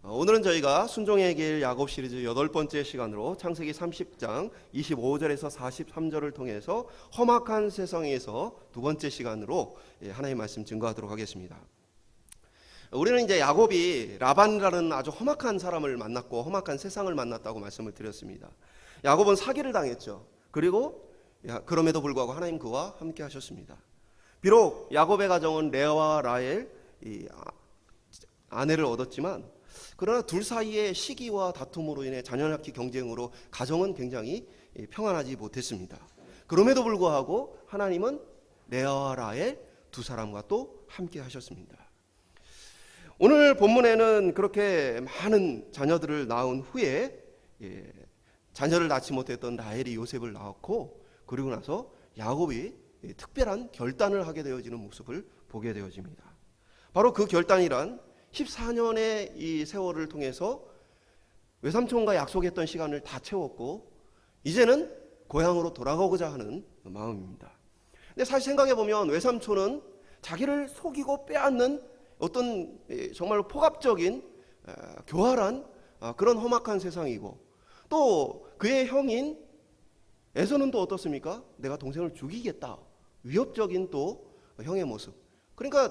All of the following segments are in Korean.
오늘은 저희가 순종의 길 야곱 시리즈 8번째 시간으로 창세기 30장 25절에서 43절을 통해서 험악한 세상에서 두 번째 시간으로 하나님의 말씀 증거하도록 하겠습니다. 우리는 이제 야곱이 라반이라는 아주 험악한 사람을 만났고 험악한 세상을 만났다고 말씀을 드렸습니다. 야곱은 사기를 당했죠. 그리고 그럼에도 불구하고 하나님 그와 함께 하셨습니다. 비록 야곱의 가정은 레아와 라헬 아내를 얻었지만 그러나 둘 사이의 시기와 다툼으로 인해 자녀 낳기 경쟁으로 가정은 굉장히 평안하지 못했습니다. 그럼에도 불구하고 하나님은 레아와 라헬 두 사람과 또 함께 하셨습니다. 오늘 본문에는 그렇게 많은 자녀들을 낳은 후에 자녀를 낳지 못했던 라헬이 요셉을 낳았고, 그리고 나서 야곱이 특별한 결단을 하게 되어지는 모습을 보게 되어집니다. 바로 그 결단이란 14년의 이 세월을 통해서 외삼촌과 약속했던 시간을 다 채웠고 이제는 고향으로 돌아가고자 하는 마음입니다. 근데 사실 생각해보면 외삼촌은 자기를 속이고 빼앗는 어떤 정말로 폭압적인 교활한 그런 험악한 세상이고, 또 그의 형인 에서는 또 어떻습니까? 내가 동생을 죽이겠다, 위협적인 또 형의 모습. 그러니까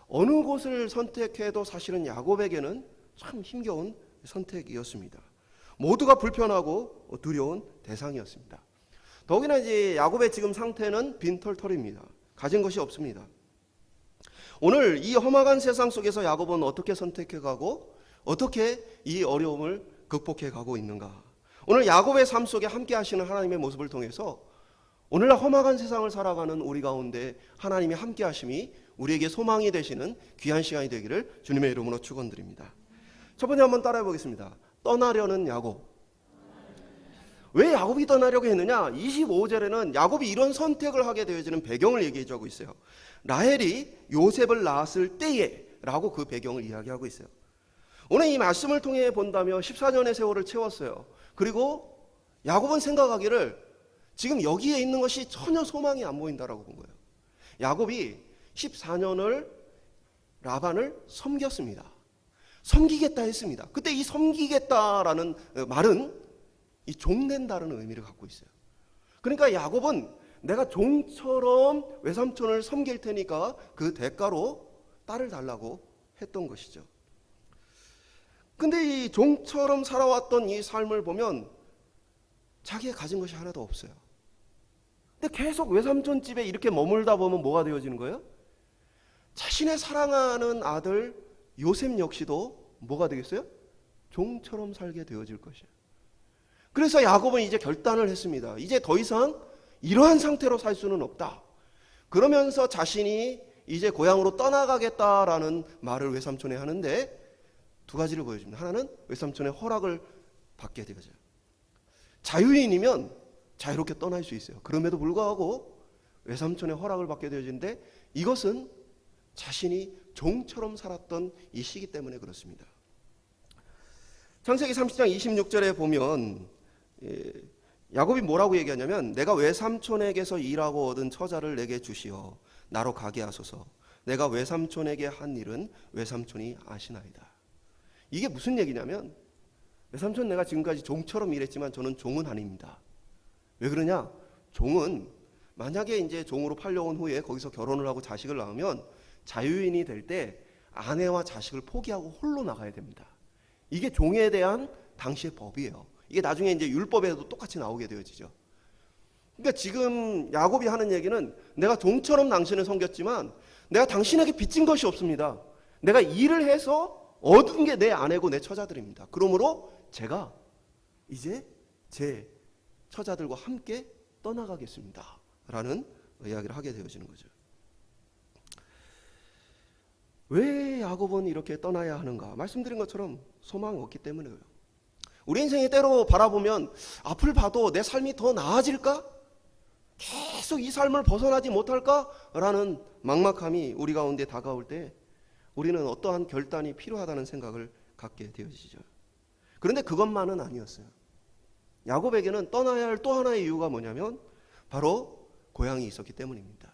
어느 곳을 선택해도 사실은 야곱에게는 참 힘겨운 선택이었습니다. 모두가 불편하고 두려운 대상이었습니다. 더욱이나 이제 야곱의 지금 상태는 빈털털입니다. 가진 것이 없습니다. 오늘 이 험악한 세상 속에서 야곱은 어떻게 선택해가고 어떻게 이 어려움을 극복해가고 있는가? 오늘 야곱의 삶 속에 함께 하시는 하나님의 모습을 통해서 오늘날 험악한 세상을 살아가는 우리 가운데 하나님의 함께 하심이 우리에게 소망이 되시는 귀한 시간이 되기를 주님의 이름으로 축원드립니다. 첫 번째 한번 따라해 보겠습니다. 떠나려는 야곱. 왜 야곱이 떠나려고 했느냐? 25절에는 야곱이 이런 선택을 하게 되어지는 배경을 얘기해주고 있어요. 라헬이 요셉을 낳았을 때에 라고 그 배경을 이야기하고 있어요. 오늘 이 말씀을 통해 본다면 14년의 세월을 채웠어요. 그리고 야곱은 생각하기를 지금 여기에 있는 것이 전혀 소망이 안 보인다라고 본 거예요. 야곱이 14년을 라반을 섬겼습니다. 섬기겠다 했습니다. 그때 이 섬기겠다라는 말은 이 종된다는 의미를 갖고 있어요. 그러니까 야곱은 내가 종처럼 외삼촌을 섬길 테니까 그 대가로 딸을 달라고 했던 것이죠. 근데 이 종처럼 살아왔던 이 삶을 보면 자기가 가진 것이 하나도 없어요. 근데 계속 외삼촌 집에 이렇게 머물다 보면 뭐가 되어지는 거예요? 자신의 사랑하는 아들 요셉 역시도 뭐가 되겠어요? 종처럼 살게 되어질 것이에요. 그래서 야곱은 이제 결단을 했습니다. 이제 더 이상 이러한 상태로 살 수는 없다. 그러면서 자신이 이제 고향으로 떠나가겠다라는 말을 외삼촌에 하는데 두 가지를 보여줍니다. 하나는 외삼촌의 허락을 받게 되어져요. 자유인이면 자유롭게 떠날 수 있어요. 그럼에도 불구하고 외삼촌의 허락을 받게 되어지는데 이것은 자신이 종처럼 살았던 이 시기 때문에 그렇습니다. 창세기 30장 26절에 보면 야곱이 뭐라고 얘기하냐면 내가 외삼촌에게서 일하고 얻은 처자를 내게 주시어 나로 가게 하소서. 내가 외삼촌에게 한 일은 외삼촌이 아시나이다. 이게 무슨 얘기냐면 외삼촌 내가 지금까지 종처럼 일했지만 저는 종은 아닙니다. 왜 그러냐? 종은 만약에 이제 종으로 팔려온 후에 거기서 결혼을 하고 자식을 낳으면 자유인이 될 때 아내와 자식을 포기하고 홀로 나가야 됩니다. 이게 종에 대한 당시의 법이에요. 이게 나중에 이제 율법에도 똑같이 나오게 되어지죠. 그러니까 지금 야곱이 하는 얘기는 내가 종처럼 당신을 섬겼지만 내가 당신에게 빚진 것이 없습니다. 내가 일을 해서 얻은 게 내 아내고 내 처자들입니다. 그러므로 제가 이제 제 처자들과 함께 떠나가겠습니다. 라는 이야기를 하게 되어지는 거죠. 왜 야곱은 이렇게 떠나야 하는가? 말씀드린 것처럼 소망이 없기 때문에요. 우리 인생에 때로 바라보면 앞을 봐도 내 삶이 더 나아질까? 계속 이 삶을 벗어나지 못할까? 라는 막막함이 우리 가운데 다가올 때 우리는 어떠한 결단이 필요하다는 생각을 갖게 되어지죠. 그런데 그것만은 아니었어요. 야곱에게는 떠나야 할 또 하나의 이유가 뭐냐면 바로 고향이 있었기 때문입니다.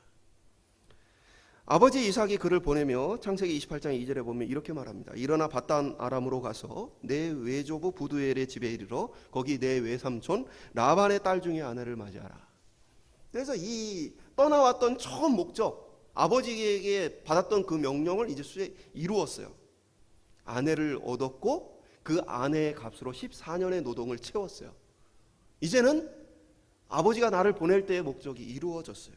아버지 이삭이 그를 보내며 창세기 28장 2절에 보면 이렇게 말합니다. 일어나 밧단 아람으로 가서 내 외조부 부두엘의 집에 이르러 거기 내 외삼촌 라반의 딸 중에 아내를 맞이하라. 그래서 이 떠나왔던 처음 목적, 아버지에게 받았던 그 명령을 이제 이루었어요. 아내를 얻었고 그 아내의 값으로 14년의 노동을 채웠어요. 이제는 아버지가 나를 보낼 때의 목적이 이루어졌어요.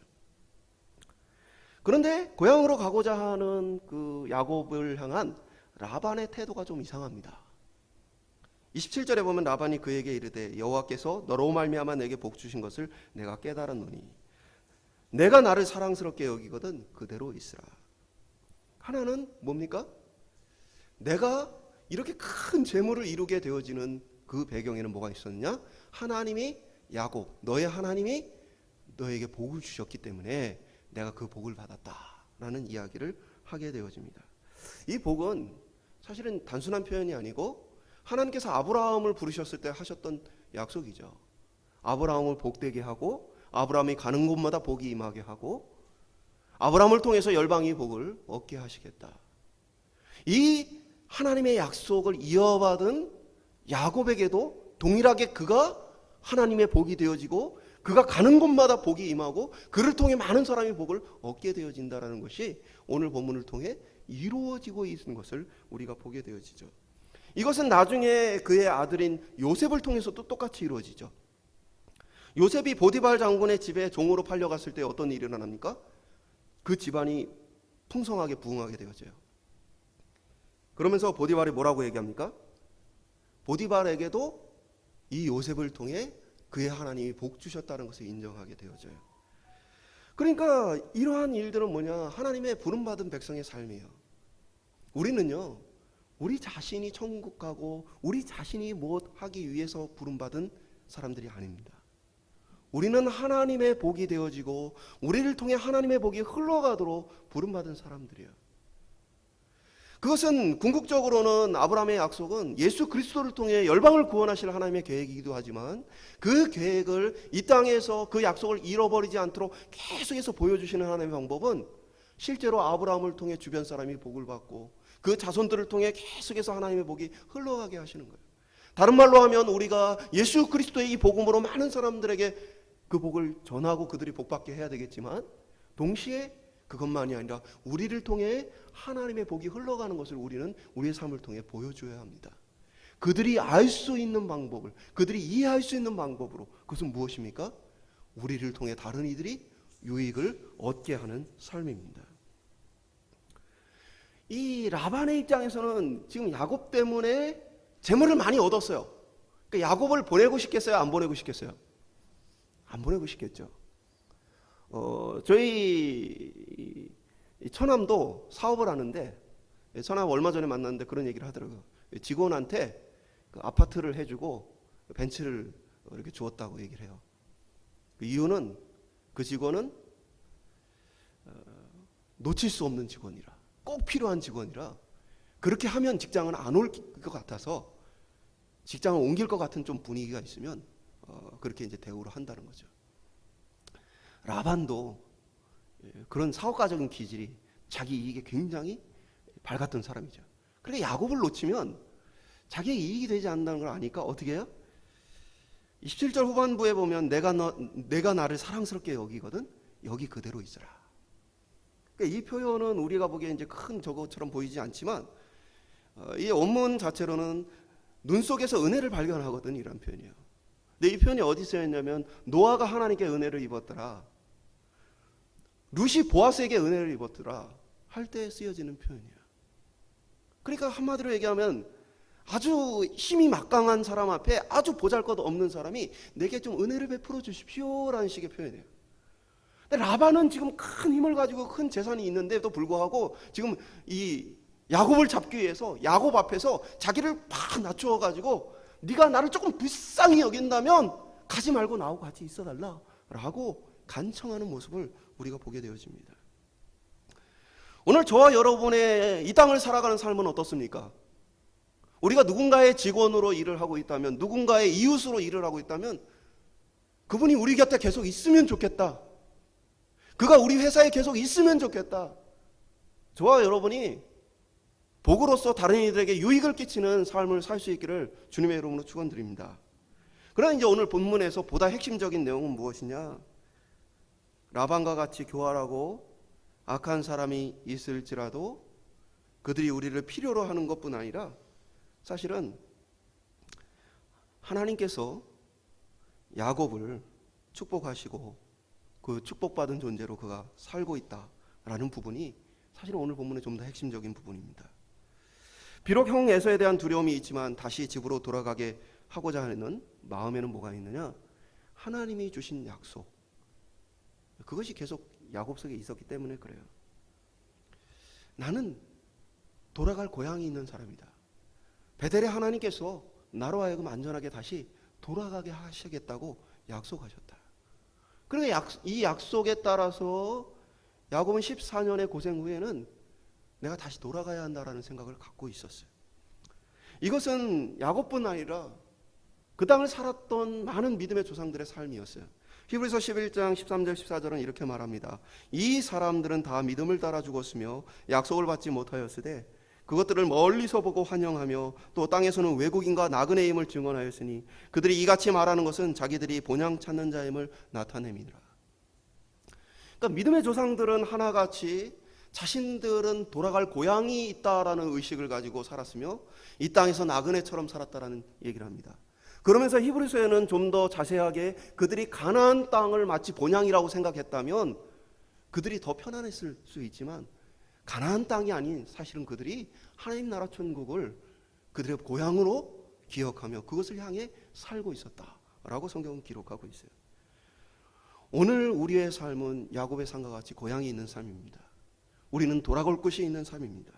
그런데 고향으로 가고자 하는 그 야곱을 향한 라반의 태도가 좀 이상합니다. 27절에 보면 라반이 그에게 이르되 여호와께서 너로 말미암아 내게 복 주신 것을 내가 깨달았노니 내가 나를 사랑스럽게 여기거든 그대로 있으라. 하나는 뭡니까? 내가 이렇게 큰 재물을 이루게 되어지는 그 배경에는 뭐가 있었느냐? 하나님이 야곱, 너의 하나님이 너에게 복을 주셨기 때문에 내가 그 복을 받았다라는 이야기를 하게 되어집니다. 이 복은 사실은 단순한 표현이 아니고 하나님께서 아브라함을 부르셨을 때 하셨던 약속이죠. 아브라함을 복되게 하고 아브라함이 가는 곳마다 복이 임하게 하고 아브라함을 통해서 열방이 복을 얻게 하시겠다. 이 하나님의 약속을 이어받은 야곱에게도 동일하게 그가 하나님의 복이 되어지고 그가 가는 곳마다 복이 임하고 그를 통해 많은 사람이 복을 얻게 되어진다는 것이 오늘 본문을 통해 이루어지고 있는 것을 우리가 보게 되어지죠. 이것은 나중에 그의 아들인 요셉을 통해서도 똑같이 이루어지죠. 요셉이 보디발 장군의 집에 종으로 팔려갔을 때 어떤 일이 일어납니까? 그 집안이 풍성하게 부흥하게 되어져요. 그러면서 보디발이 뭐라고 얘기합니까? 보디발에게도 이 요셉을 통해 그의 하나님이 복 주셨다는 것을 인정하게 되어져요. 그러니까 이러한 일들은 뭐냐? 하나님의 부름받은 백성의 삶이에요. 우리는요, 우리 자신이 천국 가고 우리 자신이 무엇 하기 위해서 부름받은 사람들이 아닙니다. 우리는 하나님의 복이 되어지고 우리를 통해 하나님의 복이 흘러가도록 부름받은 사람들이에요. 그것은 궁극적으로는 아브라함의 약속은 예수 그리스도를 통해 열방을 구원하실 하나님의 계획이기도 하지만 그 계획을 이 땅에서 그 약속을 잃어버리지 않도록 계속해서 보여주시는 하나님의 방법은 실제로 아브라함을 통해 주변 사람이 복을 받고 그 자손들을 통해 계속해서 하나님의 복이 흘러가게 하시는 거예요. 다른 말로 하면 우리가 예수 그리스도의 이 복음으로 많은 사람들에게 그 복을 전하고 그들이 복받게 해야 되겠지만 동시에 그것만이 아니라 우리를 통해 하나님의 복이 흘러가는 것을 우리는 우리의 삶을 통해 보여줘야 합니다. 그들이 알 수 있는 방법을, 그들이 이해할 수 있는 방법으로, 그것은 무엇입니까? 우리를 통해 다른 이들이 유익을 얻게 하는 삶입니다. 이 라반의 입장에서는 지금 야곱 때문에 재물을 많이 얻었어요. 그러니까 야곱을 보내고 싶겠어요? 안 보내고 싶겠어요? 안 보내고 싶겠죠. 저희 처남도 사업을 하는데, 처남 얼마 전에 만났는데 그런 얘기를 하더라고요. 직원한테 그 아파트를 해주고 벤츠를 이렇게 주었다고 얘기를 해요. 그 이유는 그 직원은 놓칠 수 없는 직원이라, 꼭 필요한 직원이라, 그렇게 하면 직장은 안 올 것 같아서 직장을 옮길 것 같은 좀 분위기가 있으면 그렇게 이제 대우를 한다는 거죠. 라반도 그런 사업가적인 기질이 자기 이익에 굉장히 밝았던 사람이죠. 그러니까 야곱을 놓치면 자기의 이익이 되지 않는다는 걸 아니까 어떻게 해요? 27절 후반부에 보면 내가 나를 사랑스럽게 여기거든 여기 그대로 있어라. 그러니까 이 표현은 우리가 보기에 이제 큰 저것처럼 보이지 않지만 이 원문 자체로는 눈 속에서 은혜를 발견하거든 이런 표현이에요. 근데 이 표현이 어디 쓰였냐면 노아가 하나님께 은혜를 입었더라, 룻이 보아스에게 은혜를 입었더라 할 때 쓰여지는 표현이에요. 그러니까 한마디로 얘기하면 아주 힘이 막강한 사람 앞에 아주 보잘것없는 사람이 내게 좀 은혜를 베풀어 주십시오라는 식의 표현이에요. 근데 라반은 지금 큰 힘을 가지고 큰 재산이 있는데도 불구하고 지금 이 야곱을 잡기 위해서 야곱 앞에서 자기를 팍 낮추어 가지고 네가 나를 조금 불쌍히 여긴다면 가지 말고 나하고 같이 있어달라 라고 간청하는 모습을 우리가 보게 되어집니다. 오늘 저와 여러분의 이 땅을 살아가는 삶은 어떻습니까? 우리가 누군가의 직원으로 일을 하고 있다면, 누군가의 이웃으로 일을 하고 있다면 그분이 우리 곁에 계속 있으면 좋겠다, 그가 우리 회사에 계속 있으면 좋겠다, 저와 여러분이 복으로서 다른 이들에게 유익을 끼치는 삶을 살 수 있기를 주님의 이름으로 축원드립니다. 그러나 이제 오늘 본문에서 보다 핵심적인 내용은 무엇이냐? 라반과 같이 교활하고 악한 사람이 있을지라도 그들이 우리를 필요로 하는 것뿐 아니라 사실은 하나님께서 야곱을 축복하시고 그 축복받은 존재로 그가 살고 있다라는 부분이 사실은 오늘 본문의 좀 더 핵심적인 부분입니다. 비록 형 에서에 대한 두려움이 있지만 다시 집으로 돌아가게 하고자 하는 마음에는 뭐가 있느냐? 하나님이 주신 약속, 그것이 계속 야곱 속에 있었기 때문에 그래요. 나는 돌아갈 고향이 있는 사람이다. 베델의 하나님께서 나로 하여금 안전하게 다시 돌아가게 하시겠다고 약속하셨다. 그러니까 이 약속에 따라서 야곱은 14년의 고생 후에는 내가 다시 돌아가야 한다라는 생각을 갖고 있었어요. 이것은 야곱뿐 아니라 그 땅을 살았던 많은 믿음의 조상들의 삶이었어요. 히브리서 11장 13절 14절은 이렇게 말합니다. 이 사람들은 다 믿음을 따라 죽었으며 약속을 받지 못하였으되 그것들을 멀리서 보고 환영하며 또 땅에서는 외국인과 나그네임을 증언하였으니 그들이 이같이 말하는 것은 자기들이 본향 찾는 자임을 나타냅니다. 그러니까 믿음의 조상들은 하나같이 자신들은 돌아갈 고향이 있다라는 의식을 가지고 살았으며 이 땅에서 나그네처럼 살았다라는 얘기를 합니다. 그러면서 히브리서에는 좀 더 자세하게 그들이 가나안 땅을 마치 본향이라고 생각했다면 그들이 더 편안했을 수 있지만 가나안 땅이 아닌 사실은 그들이 하나님 나라 천국을 그들의 고향으로 기억하며 그것을 향해 살고 있었다라고 성경은 기록하고 있어요. 오늘 우리의 삶은 야곱의 삶과 같이 고향이 있는 삶입니다. 우리는 돌아갈 곳이 있는 삶입니다.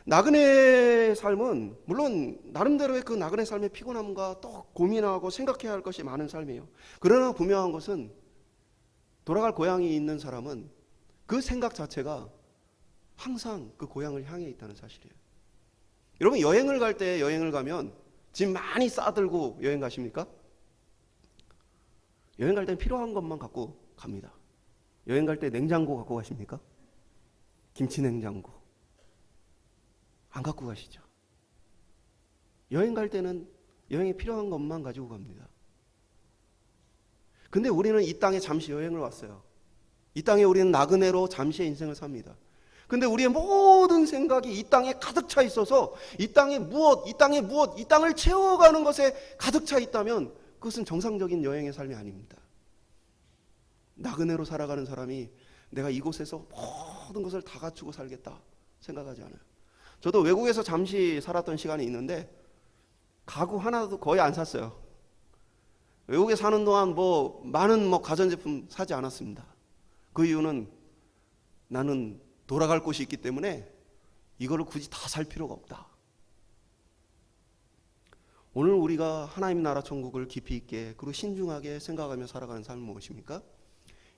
나그네의 삶은 물론 나름대로의 그 나그네 삶의 피곤함과 또 고민하고 생각해야 할 것이 많은 삶이에요. 그러나 분명한 것은 돌아갈 고향이 있는 사람은 그 생각 자체가 항상 그 고향을 향해 있다는 사실이에요. 여러분 여행을 갈 때 여행을 가면 짐 많이 싸들고 여행 가십니까? 여행 갈 땐 필요한 것만 갖고 갑니다. 여행 갈 때 냉장고 갖고 가십니까? 김치 냉장고 안 갖고 가시죠. 여행 갈 때는 여행에 필요한 것만 가지고 갑니다. 근데 우리는 이 땅에 잠시 여행을 왔어요. 이 땅에 우리는 나그네로 잠시의 인생을 삽니다. 근데 우리의 모든 생각이 이 땅에 가득 차 있어서 이 땅에 무엇, 이 땅을 채워가는 것에 가득 차 있다면 그것은 정상적인 여행의 삶이 아닙니다. 나그네로 살아가는 사람이 내가 이곳에서 모든 것을 다 갖추고 살겠다 생각하지 않아요. 저도 외국에서 잠시 살았던 시간이 있는데 가구 하나도 거의 안 샀어요. 외국에 사는 동안 많은 가전제품 사지 않았습니다. 그 이유는 나는 돌아갈 곳이 있기 때문에 이거를 굳이 다 살 필요가 없다. 오늘 우리가 하나님 나라 천국을 깊이 있게 그리고 신중하게 생각하며 살아가는 삶은 무엇입니까?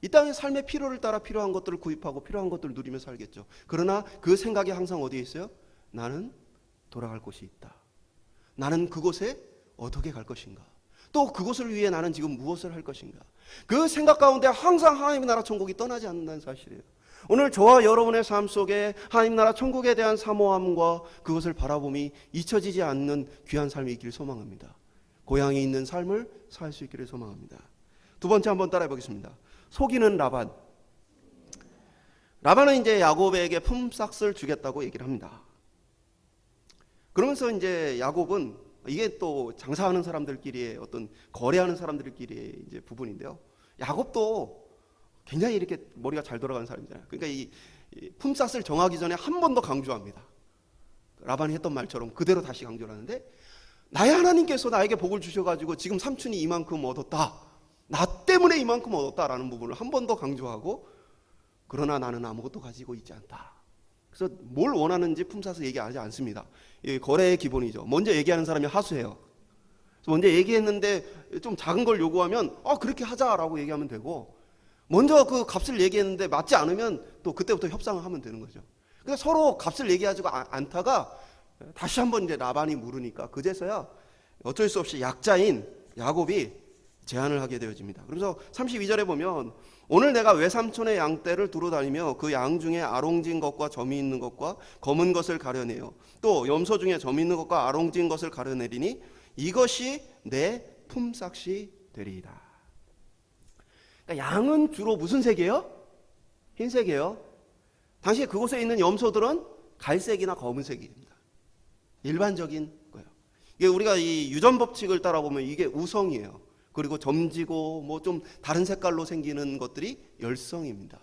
이 땅의 삶의 필요를 따라 필요한 것들을 구입하고 필요한 것들을 누리며 살겠죠. 그러나 그 생각이 항상 어디에 있어요? 나는 돌아갈 곳이 있다. 나는 그곳에 어떻게 갈 것인가? 또 그곳을 위해 나는 지금 무엇을 할 것인가? 그 생각 가운데 항상 하나님의 나라 천국이 떠나지 않는다는 사실이에요. 오늘 저와 여러분의 삶 속에 하나님 나라 천국에 대한 사모함과 그것을 바라봄이 잊혀지지 않는 귀한 삶이 있기를 소망합니다. 고향이 있는 삶을 살 수 있기를 소망합니다. 두 번째 한번 따라해 보겠습니다. 속이는 라반. 라반은 이제 야곱에게 품삯을 주겠다고 얘기를 합니다. 그러면서 이제 야곱은 이게 또 장사하는 사람들끼리의 어떤 거래하는 사람들끼리의 이제 부분인데요. 야곱도 굉장히 이렇게 머리가 잘 돌아가는 사람이잖아요. 그러니까 이 품삯을 정하기 전에 한 번 더 강조합니다. 라반이 했던 말처럼 그대로 다시 강조를 하는데 나의 하나님께서 나에게 복을 주셔가지고 지금 삼촌이 이만큼 얻었다. 나 때문에 이만큼 얻었다라는 부분을 한 번 더 강조하고 그러나 나는 아무것도 가지고 있지 않다. 그래서 뭘 원하는지 품삯을 얘기하지 않습니다. 이게 거래의 기본이죠. 먼저 얘기하는 사람이 하수해요. 먼저 얘기했는데 좀 작은 걸 요구하면 그렇게 하자라고 얘기하면 되고 먼저 그 값을 얘기했는데 맞지 않으면 또 그때부터 협상을 하면 되는 거죠. 그래서 서로 값을 얘기하지가 않다가 다시 한번 이제 라반이 물으니까 그제서야 어쩔 수 없이 약자인 야곱이 제안을 하게 되어집니다. 그래서 32절에 보면 오늘 내가 외삼촌의 양떼를 두루 다니며 그 양 중에 아롱진 것과 점이 있는 것과 검은 것을 가려내요. 또 염소 중에 점이 있는 것과 아롱진 것을 가려내리니 이것이 내 품삯이 되리이다. 그러니까 양은 주로 무슨 색이에요? 흰색이에요. 당시 그곳에 있는 염소들은 갈색이나 검은색입니다. 일반적인 거예요. 이게 우리가 이 유전 법칙을 따라 보면 이게 우성이에요. 그리고 점지고 뭐 좀 다른 색깔로 생기는 것들이 열성입니다.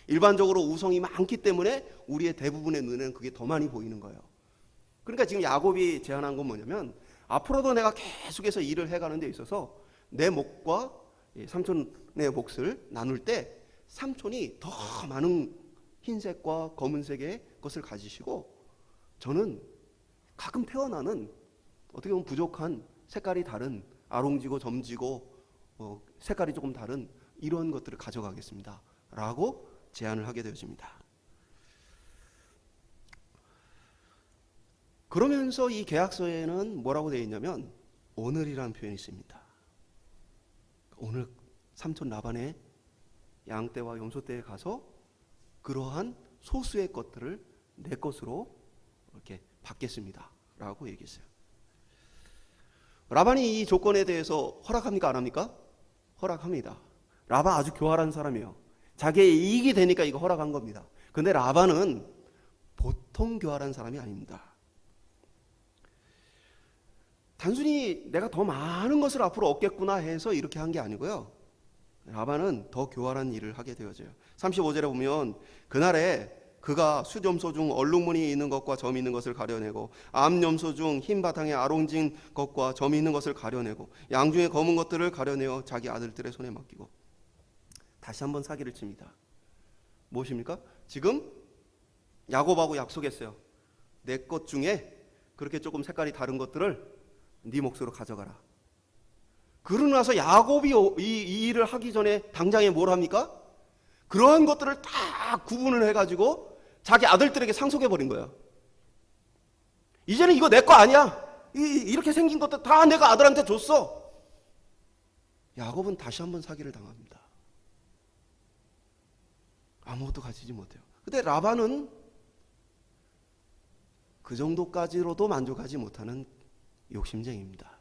일반적으로 우성이 많기 때문에 우리의 대부분의 눈에는 그게 더 많이 보이는 거예요. 그러니까 지금 야곱이 제안한 건 뭐냐면 앞으로도 내가 계속해서 일을 해가는 데 있어서 내 몫과 삼촌의 몫을 나눌 때 삼촌이 더 많은 흰색과 검은색의 것을 가지시고 저는 가끔 태어나는 어떻게 보면 부족한 색깔이 다른 아롱지고 점지고 색깔이 조금 다른 이런 것들을 가져가겠습니다 라고 제안을 하게 되어집니다. 그러면서 이 계약서에는 뭐라고 되어 있냐면 오늘이라는 표현이 있습니다. 오늘 삼촌 라반의 양떼와 염소떼에 가서 그러한 소수의 것들을 내 것으로 이렇게 받겠습니다 라고 얘기했어요. 라반이 이 조건에 대해서 허락합니까 안 합니까? 허락합니다. 라반 아주 교활한 사람이에요. 자기의 이익이 되니까 이거 허락한 겁니다. 근데 라반은 보통 교활한 사람이 아닙니다. 단순히 내가 더 많은 것을 앞으로 얻겠구나 해서 이렇게 한 게 아니고요. 라반은 더 교활한 일을 하게 되어져요. 35절에 보면 그날에 그가 숫염소 중 얼룩무늬 있는 것과 점이 있는 것을 가려내고 암염소 중 흰 바탕에 아롱진 것과 점이 있는 것을 가려내고 양 중에 검은 것들을 가려내어 자기 아들들의 손에 맡기고 다시 한번 사기를 칩니다. 무엇입니까? 지금 야곱하고 약속했어요. 내 것 중에 그렇게 조금 색깔이 다른 것들을 네 몫으로 가져가라. 그러고 나서 야곱이 이 일을 하기 전에 당장에 뭘 합니까? 그러한 것들을 다 구분을 해가지고 자기 아들들에게 상속해버린 거예요. 이제는 이거 내 거 아니야. 이렇게 생긴 것들 다 내가 아들한테 줬어. 야곱은 다시 한번 사기를 당합니다. 아무것도 가지지 못해요. 근데 라반은 그 정도까지로도 만족하지 못하는 욕심쟁이입니다.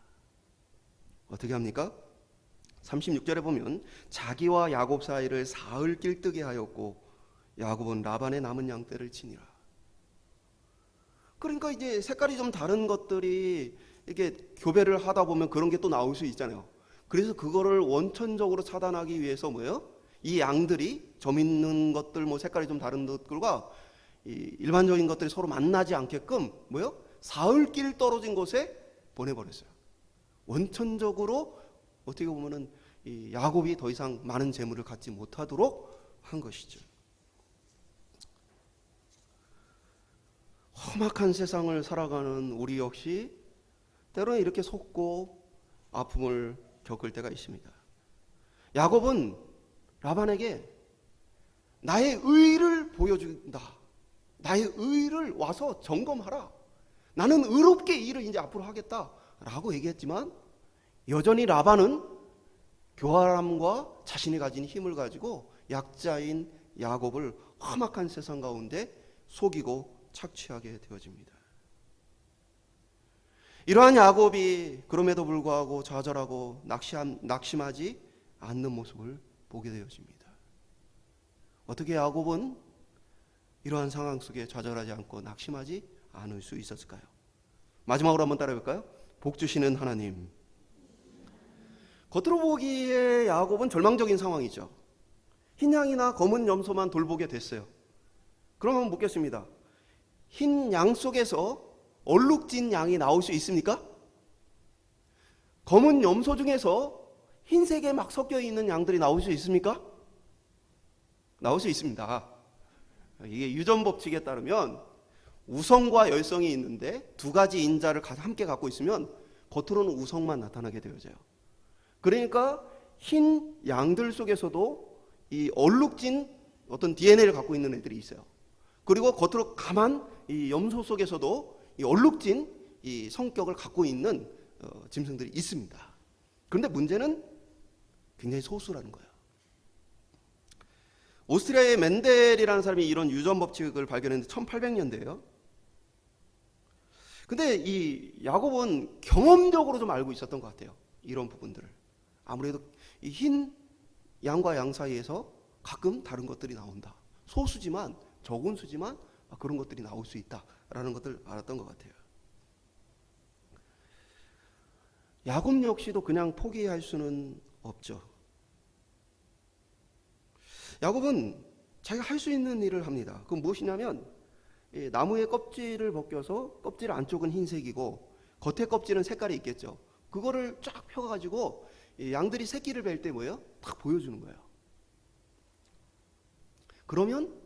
어떻게 합니까? 36절에 보면 자기와 야곱 사이를 사흘 길뜨게 하였고 야곱은 라반의 남은 양떼를 치니라. 그러니까 이제 색깔이 좀 다른 것들이 이렇게 교배를 하다 보면 그런 게 또 나올 수 있잖아요. 그래서 그거를 원천적으로 차단하기 위해서 뭐예요? 이 양들이 점 있는 것들, 뭐 색깔이 좀 다른 것들과 이 일반적인 것들이 서로 만나지 않게끔 뭐예요? 사흘길 떨어진 곳에 보내버렸어요. 원천적으로 어떻게 보면은 이 야곱이 더 이상 많은 재물을 갖지 못하도록 한 것이죠. 험악한 세상을 살아가는 우리 역시 때로는 이렇게 속고 아픔을 겪을 때가 있습니다. 야곱은 라반에게 나의 의를 보여준다. 나의 의를 와서 점검하라. 나는 의롭게 일을 이제 앞으로 하겠다라고 얘기했지만 여전히 라반은 교활함과 자신이 가진 힘을 가지고 약자인 야곱을 험악한 세상 가운데 속이고 착취하게 되어집니다. 이러한 야곱이 그럼에도 불구하고 좌절하고 낙심하지 않는 모습을 보게 되어집니다. 어떻게 야곱은 이러한 상황 속에 좌절하지 않고 낙심하지 않을 수 있었을까요? 마지막으로 한번 따라해 볼까요? 복 주시는 하나님. 겉으로 보기에 야곱은 절망적인 상황이죠. 흰 양이나 검은 염소만 돌보게 됐어요. 그럼 한번 묻겠습니다. 흰 양 속에서 얼룩진 양이 나올 수 있습니까? 검은 염소 중에서 흰색에 막 섞여 있는 양들이 나올 수 있습니까? 나올 수 있습니다. 이게 유전 법칙에 따르면 우성과 열성이 있는데 두 가지 인자를 함께 갖고 있으면 겉으로는 우성만 나타나게 되어져요. 그러니까 흰 양들 속에서도 이 얼룩진 어떤 DNA를 갖고 있는 애들이 있어요. 그리고 겉으로 감한 이 염소 속에서도 이 얼룩진 이 성격을 갖고 있는 짐승들이 있습니다. 그런데 문제는 굉장히 소수라는 거예요. 오스트리아의 멘델이라는 사람이 이런 유전 법칙을 발견했는데 1800년대예요. 근데 이 야곱은 경험적으로 좀 알고 있었던 것 같아요. 이런 부분들을. 아무래도 이 흰 양과 양 사이에서 가끔 다른 것들이 나온다. 소수지만, 적은 수지만 그런 것들이 나올 수 있다라는 것들 알았던 것 같아요. 야곱 역시도 그냥 포기할 수는 없죠. 야곱은 자기가 할 수 있는 일을 합니다. 그건 무엇이냐면 나무의 껍질을 벗겨서 껍질 안쪽은 흰색이고 겉에 껍질은 색깔이 있겠죠. 그거를 쫙 펴가지고 양들이 새끼를 뵐 때 뭐예요? 딱 보여주는 거예요. 그러면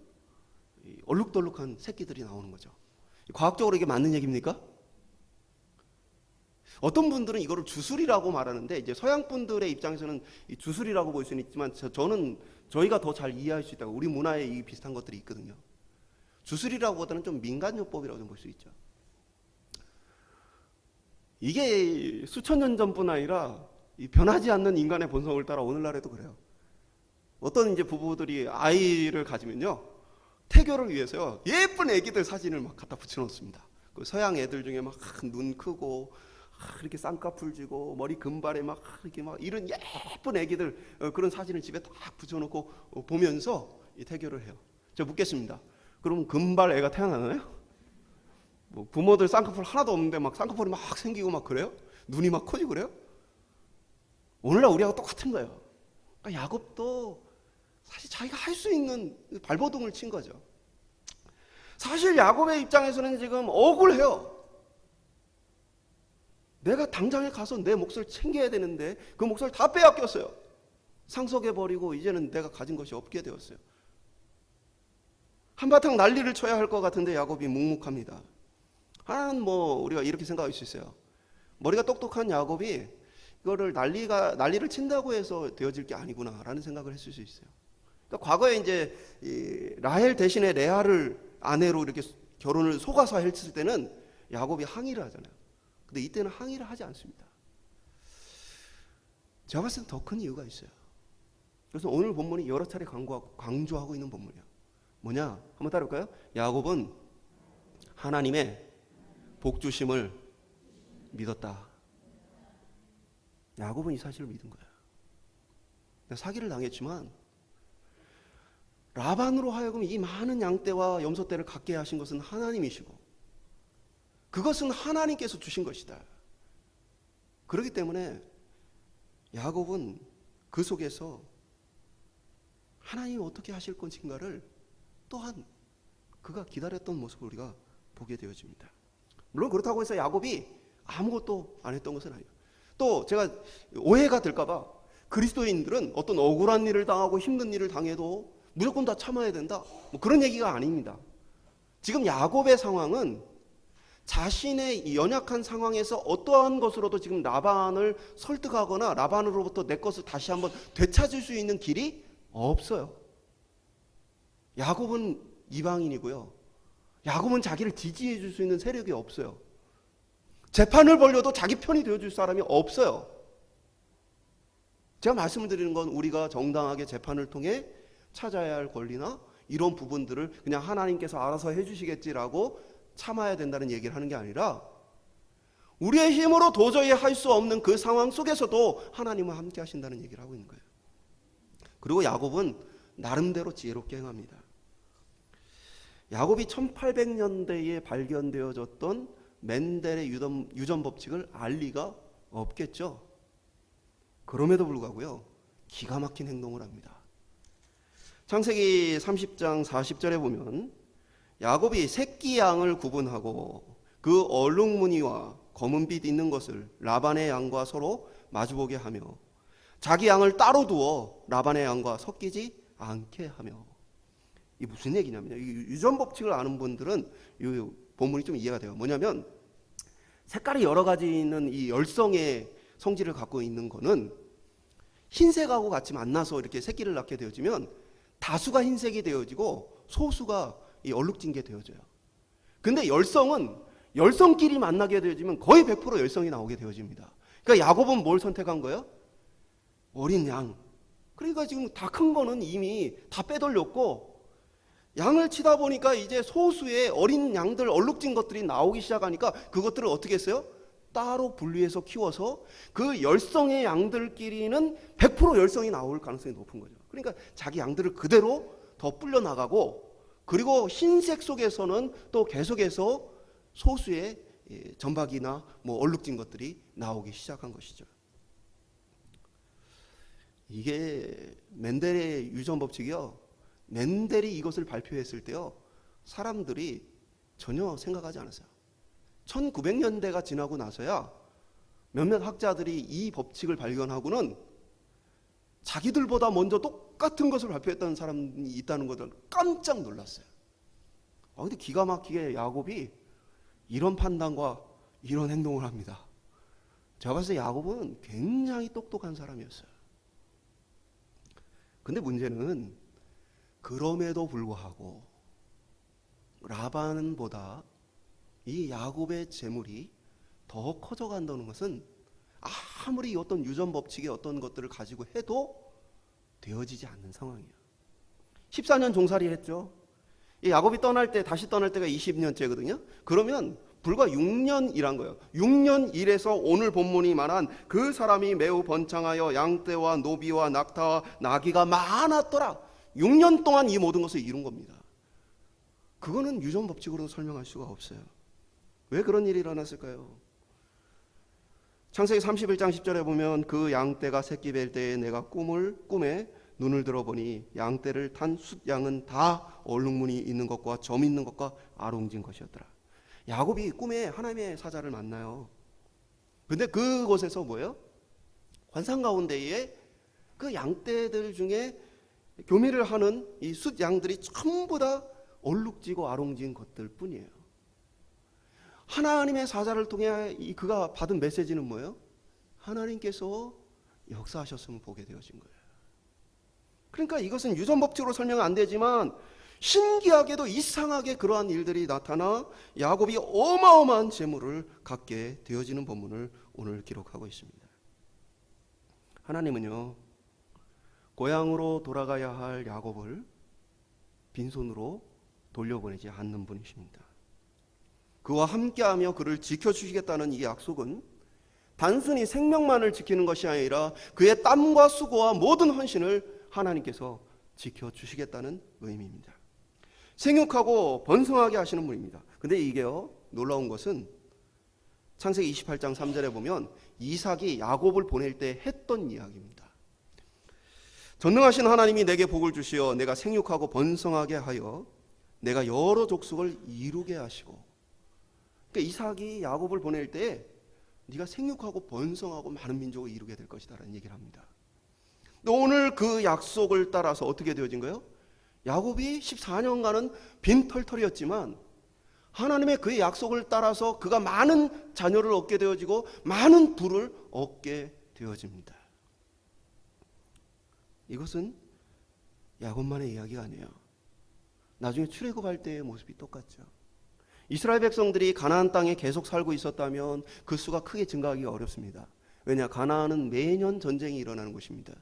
얼룩덜룩한 새끼들이 나오는 거죠. 과학적으로 이게 맞는 얘기입니까? 어떤 분들은 이거를 주술이라고 말하는데 이제 서양 분들의 입장에서는 이 주술이라고 볼 수는 있지만 저는 저희가 더 잘 이해할 수 있다고, 우리 문화에 이 비슷한 것들이 있거든요. 주술이라고보다는 좀 민간요법이라고 좀 볼 수 있죠. 이게 수천 년 전뿐 아니라 이 변하지 않는 인간의 본성을 따라 오늘날에도 그래요. 어떤 이제 부부들이 아이를 가지면요, 태교를 위해서요 예쁜 애기들 사진을 막 갖다 붙여놓습니다. 그 서양 애들 중에 막 눈 크고 이렇게 쌍꺼풀 쥐고 머리 금발에 막 이렇게 막 이런 예쁜 애기들 그런 사진을 집에 딱 붙여놓고 보면서 이 태교를 해요. 제가 묻겠습니다. 그럼 금발 애가 태어나나요? 뭐 부모들 쌍꺼풀 하나도 없는데 막 쌍꺼풀이 막 생기고 막 그래요? 눈이 막 커지고 그래요? 오늘날 우리하고 똑같은 거예요. 그러니까 야곱도 사실 자기가 할 수 있는 발버둥을 친 거죠. 사실 야곱의 입장에서는 지금 억울해요. 내가 당장에 가서 내 몫을 챙겨야 되는데 그 몫을 다 빼앗겼어요. 상속해버리고 이제는 내가 가진 것이 없게 되었어요. 한바탕 난리를 쳐야 할 것 같은데 야곱이 묵묵합니다. 하나는 뭐 우리가 이렇게 생각할 수 있어요. 머리가 똑똑한 야곱이 이거를 난리를 친다고 해서 되어질 게 아니구나라는 생각을 했을 수 있어요. 그러니까 과거에 이제 이 라헬 대신에 레아를 아내로 이렇게 결혼을 속아서 했을 때는 야곱이 항의를 하잖아요. 근데 이때는 항의를 하지 않습니다. 제가 봤을 때 더 큰 이유가 있어요. 그래서 오늘 본문이 여러 차례 강조하고 있는 본문이에요. 뭐냐? 한번 따라볼까요? 야곱은 하나님의 복주심을 믿었다. 야곱은 이 사실을 믿은 거예요. 사기를 당했지만 라반으로 하여금 이 많은 양떼와 염소떼를 갖게 하신 것은 하나님이시고 그것은 하나님께서 주신 것이다. 그렇기 때문에 야곱은 그 속에서 하나님이 어떻게 하실 것인가를 또한 그가 기다렸던 모습을 우리가 보게 되어집니다. 물론 그렇다고 해서 야곱이 아무것도 안 했던 것은 아니에요. 또 제가 오해가 될까봐 그리스도인들은 어떤 억울한 일을 당하고 힘든 일을 당해도 무조건 다 참아야 된다, 뭐 그런 얘기가 아닙니다. 지금 야곱의 상황은 자신의 연약한 상황에서 어떠한 것으로도 지금 라반을 설득하거나 라반으로부터 내 것을 다시 한번 되찾을 수 있는 길이 없어요. 야곱은 이방인이고요. 야곱은 자기를 지지해 줄 수 있는 세력이 없어요. 재판을 벌려도 자기 편이 되어줄 사람이 없어요. 제가 말씀을 드리는 건 우리가 정당하게 재판을 통해 찾아야 할 권리나 이런 부분들을 그냥 하나님께서 알아서 해주시겠지라고 참아야 된다는 얘기를 하는 게 아니라 우리의 힘으로 도저히 할 수 없는 그 상황 속에서도 하나님은 함께 하신다는 얘기를 하고 있는 거예요. 그리고 야곱은 나름대로 지혜롭게 행합니다. 야곱이 1800년대에 발견되어졌던 멘델의 유전 법칙을 알 리가 없겠죠. 그럼에도 불구하고요, 기가 막힌 행동을 합니다. 창세기 30장 40절에 보면 야곱이 새끼 양을 구분하고 그 얼룩무늬와 검은빛 있는 것을 라반의 양과 서로 마주보게 하며 자기 양을 따로 두어 라반의 양과 섞이지 않게 하며. 이게 무슨 얘기냐면요, 유전 법칙을 아는 분들은 이 본문이 좀 이해가 돼요. 뭐냐면 색깔이 여러 가지 있는 이 열성의 성질을 갖고 있는 거는 흰색하고 같이 만나서 이렇게 새끼를 낳게 되어지면 다수가 흰색이 되어지고 소수가 이 얼룩진 게 되어져요. 근데 열성은 열성끼리 만나게 되어지면 거의 100% 열성이 나오게 되어집니다. 그러니까 야곱은 뭘 선택한 거예요? 어린 양, 그러니까 지금 다 큰 거는 이미 다 빼돌렸고, 양을 치다 보니까 이제 소수의 어린 양들, 얼룩진 것들이 나오기 시작하니까 그것들을 어떻게 했어요? 따로 분리해서 키워서 그 열성의 양들끼리는 100% 열성이 나올 가능성이 높은 거죠. 그러니까 자기 양들을 그대로 더 불려 나가고, 그리고 흰색 속에서는 또 계속해서 소수의 점박이나 뭐 얼룩진 것들이 나오기 시작한 것이죠. 이게 멘델의 유전 법칙이요. 멘델이 이것을 발표했을 때요, 사람들이 전혀 생각하지 않았어요. 1900년대가 지나고 나서야 몇몇 학자들이 이 법칙을 발견하고는 자기들보다 먼저 똑같은 것을 발표했다는 사람이 있다는 것을 깜짝 놀랐어요. 근데 기가 막히게 야곱이 이런 판단과 이런 행동을 합니다. 제가 봤을 때 야곱은 굉장히 똑똑한 사람이었어요. 근데 문제는 그럼에도 불구하고 라반보다 이 야곱의 재물이 더 커져간다는 것은 아무리 어떤 유전 법칙의 어떤 것들을 가지고 해도 되어지지 않는 상황이에요. 14년 종살이 했죠. 이 야곱이 다시 떠날 때가 20년째거든요. 그러면 불과 6년 일한 거예요. 6년 일해서 오늘 본문이 말한 그 사람이 매우 번창하여 양떼와 노비와 낙타와 나귀가 많았더라. 6년 동안 이 모든 것을 이룬 겁니다. 그거는 유전 법칙으로도 설명할 수가 없어요. 왜 그런 일이 일어났을까요? 창세기 31장 10절에 보면 그 양떼가 새끼 뵐 때에 내가 꿈에 눈을 들어보니 양떼를 탄 숫양은 다 얼룩무늬 있는 것과 점 있는 것과 아롱진 것이었더라. 야곱이 꿈에 하나님의 사자를 만나요. 근데 그곳에서 뭐예요? 환상 가운데에 그 양떼들 중에 교미를 하는 이 숫양들이 전부 다 얼룩지고 아롱진 것들 뿐이에요. 하나님의 사자를 통해 그가 받은 메시지는 뭐예요? 하나님께서 역사하셨음을 보게 되어진 거예요. 그러니까 이것은 유전 법칙으로 설명은 안 되지만 신기하게도 이상하게 그러한 일들이 나타나 야곱이 어마어마한 재물을 갖게 되어지는 본문을 오늘 기록하고 있습니다. 하나님은요, 고향으로 돌아가야 할 야곱을 빈손으로 돌려보내지 않는 분이십니다. 그와 함께하며 그를 지켜주시겠다는 이 약속은 단순히 생명만을 지키는 것이 아니라 그의 땀과 수고와 모든 헌신을 하나님께서 지켜주시겠다는 의미입니다. 생육하고 번성하게 하시는 분입니다. 근데 이게요, 놀라운 것은 창세기 28장 3절에 보면 이삭이 야곱을 보낼 때 했던 이야기입니다. 전능하신 하나님이 내게 복을 주시어 내가 생육하고 번성하게 하여 내가 여러 족속을 이루게 하시고, 그러니까 이삭이 야곱을 보낼 때 네가 생육하고 번성하고 많은 민족을 이루게 될 것이다 라는 얘기를 합니다. 오늘 그 약속을 따라서 어떻게 되어진 거예요? 야곱이 14년간은 빈털털이었지만 하나님의 그 약속을 따라서 그가 많은 자녀를 얻게 되어지고 많은 부를 얻게 되어집니다. 이것은 야곱만의 이야기가 아니에요. 나중에 출애굽할 때의 모습이 똑같죠. 이스라엘 백성들이 가나안 땅에 계속 살고 있었다면 그 수가 크게 증가하기가 어렵습니다. 왜냐? 가나안은 매년 전쟁이 일어나는 곳입니다.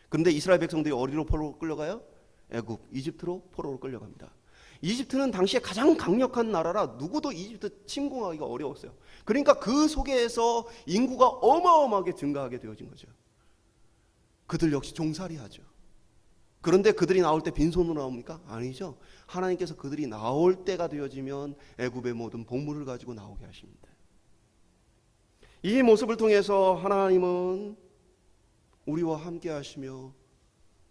그런데 이스라엘 백성들이 어디로 포로로 끌려가요? 애굽, 이집트로 포로로 끌려갑니다. 이집트는 당시에 가장 강력한 나라라 누구도 이집트 침공하기가 어려웠어요. 그러니까 그 속에서 인구가 어마어마하게 증가하게 되어진 거죠. 그들 역시 종살이하죠. 그런데 그들이 나올 때 빈손으로 나옵니까? 아니죠. 하나님께서 그들이 나올 때가 되어지면 애굽의 모든 복물을 가지고 나오게 하십니다. 이 모습을 통해서 하나님은 우리와 함께 하시며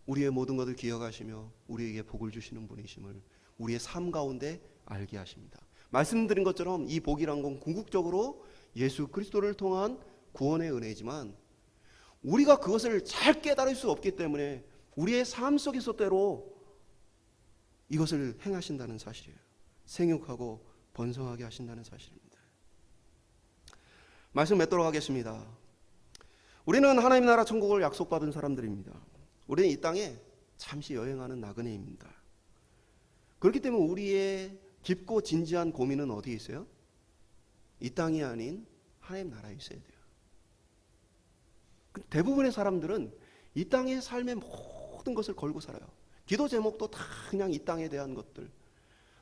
우리의 모든 것을 기억하시며 우리에게 복을 주시는 분이심을 우리의 삶 가운데 알게 하십니다. 말씀드린 것처럼 이 복이란 건 궁극적으로 예수 그리스도를 통한 구원의 은혜이지만 우리가 그것을 잘 깨달을 수 없기 때문에 우리의 삶 속에서대로 이것을 행하신다는 사실이에요. 생육하고 번성하게 하신다는 사실입니다. 말씀 맺도록 하겠습니다. 우리는 하나님 나라 천국을 약속받은 사람들입니다. 우리는 이 땅에 잠시 여행하는 나그네입니다. 그렇기 때문에 우리의 깊고 진지한 고민은 어디에 있어요? 이 땅이 아닌 하나님 나라에 있어야 돼요. 대부분의 사람들은 이 땅의 삶의 모든 것을 걸고 살아요. 기도 제목도 다 그냥 이 땅에 대한 것들,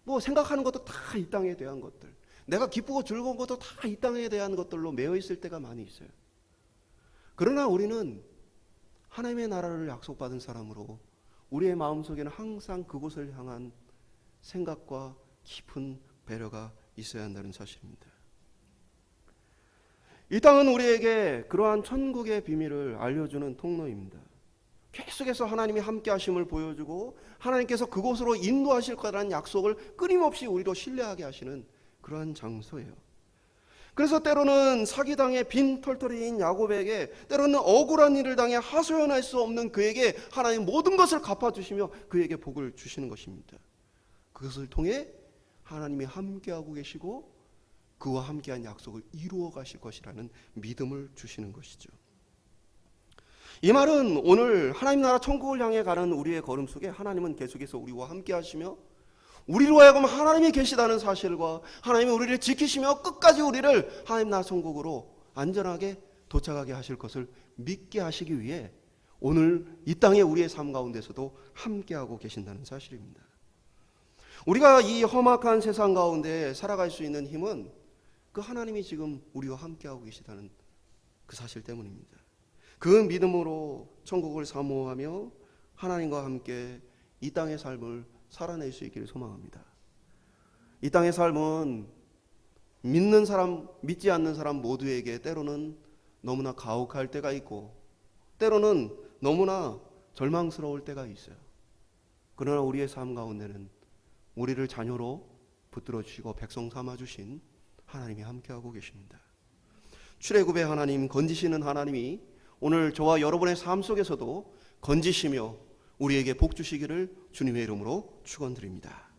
뭐 생각하는 것도 다 이 땅에 대한 것들, 내가 기쁘고 즐거운 것도 다 이 땅에 대한 것들로 매여 있을 때가 많이 있어요. 그러나 우리는 하나님의 나라를 약속받은 사람으로 우리의 마음속에는 항상 그곳을 향한 생각과 깊은 배려가 있어야 한다는 사실입니다. 이 땅은 우리에게 그러한 천국의 비밀을 알려주는 통로입니다. 계속해서 하나님이 함께 하심을 보여주고 하나님께서 그곳으로 인도하실 거라는 약속을 끊임없이 우리로 신뢰하게 하시는 그러한 장소예요. 그래서 때로는 사기당해 빈 털털이인 야곱에게, 때로는 억울한 일을 당해 하소연할 수 없는 그에게 하나님 모든 것을 갚아주시며 그에게 복을 주시는 것입니다. 그것을 통해 하나님이 함께하고 계시고 그와 함께한 약속을 이루어 가실 것이라는 믿음을 주시는 것이죠. 이 말은 오늘 하나님 나라 천국을 향해 가는 우리의 걸음 속에 하나님은 계속해서 우리와 함께 하시며 우리로 하여금 하나님이 계시다는 사실과 하나님이 우리를 지키시며 끝까지 우리를 하나님 나라 천국으로 안전하게 도착하게 하실 것을 믿게 하시기 위해 오늘 이 땅에 우리의 삶 가운데서도 함께하고 계신다는 사실입니다. 우리가 이 험악한 세상 가운데 살아갈 수 있는 힘은 그 하나님이 지금 우리와 함께하고 계시다는 그 사실 때문입니다. 그 믿음으로 천국을 사모하며 하나님과 함께 이 땅의 삶을 살아낼 수 있기를 소망합니다. 이 땅의 삶은 믿는 사람, 믿지 않는 사람 모두에게 때로는 너무나 가혹할 때가 있고 때로는 너무나 절망스러울 때가 있어요. 그러나 우리의 삶 가운데는 우리를 자녀로 붙들어 주시고 백성 삼아 주신 하나님이 함께하고 계십니다. 출애굽의 하나님, 건지시는 하나님이 오늘 저와 여러분의 삶 속에서도 건지시며 우리에게 복 주시기를 주님의 이름으로 축원드립니다.